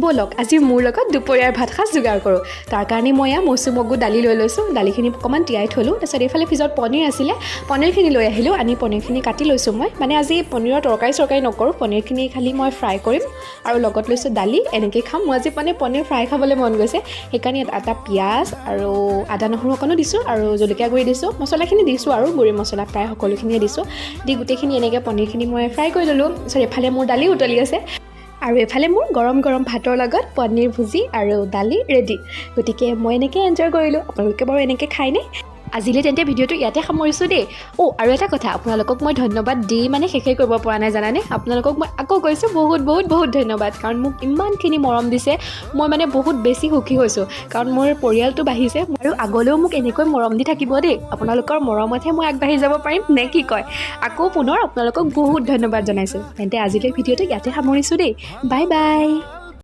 ব'লক আজি মোৰ লগত দুপৰীয়াৰ ভাত সাজ যোগাৰ কৰোঁ। তাৰ কাৰণে মই মচুৰ মগু দালি লৈ লৈছোঁ। দালিখিনি অকণমান তিয়াই থ'লোঁ। তাৰপিছত এইফালে ফ্ৰিজত পনীৰ আছিলে, পনীৰখিনি লৈ আহিলোঁ। আনি পনীৰখিনি কাটি লৈছোঁ মই। মানে আজি পনীৰৰ তৰকাৰী নকৰোঁ, পনীৰখিনি খালি মই ফ্ৰাই কৰিম আৰু লগত লৈছোঁ দালি। এনেকৈ খাম। মই আজি পনীৰ ফ্ৰাই খাবলৈ মন গৈছে, সেইকাৰণে এটা পিঁয়াজ আৰু আদা নহৰু অকণো দিছোঁ আৰু জলকীয়া গুড়ি দিছোঁ। মছলাখিনি দিছোঁ আৰু গুড়ি মছলা প্ৰায় সকলোখিনিয়ে দিছোঁ। দি গোটেইখিনি এনেকৈ পনীৰখিনি মই ফ্ৰাই কৰি ল'লোঁ। তাৰপিছত এইফালে মোৰ দালি উতলি আছে আৰু এইফালে মোৰ গৰম গৰম ভাতৰ লগত পনীৰ ভুজি আৰু দালি ৰেডি। গতিকে মই এনেকৈ এনজয় কৰিলোঁ। আপোনালোকে বাৰু এনেকৈ খায়নে? আজিলৈ তেন্তে ভিডিঅ'টো ইয়াতে সামৰিছোঁ দেই। আৰু এটা কথা, আপোনালোকক মই ধন্যবাদ দি শেষেই কৰিব পৰা নাই জানানে। আপোনালোকক মই আকৌ কৈছোঁ বহুত বহুত বহুত ধন্যবাদ, কাৰণ মোক ইমানখিনি মৰম দিছে। মই বহুত বেছি সুখী হৈছোঁ, কাৰণ মোৰ পৰিয়ালটো বাঢ়িছে আৰু আগলৈও মোক এনেকৈ মৰম দি থাকিব দেই। আপোনালোকৰ মৰমতহে মই আগবাঢ়ি যাব পাৰিম, নে কি কয়? আকৌ পুনৰ আপোনালোকক বহুত ধন্যবাদ জনাইছোঁ। তেন্তে আজিলৈ ভিডিঅ'টো ইয়াতে সামৰিছোঁ দেই। Bye bye.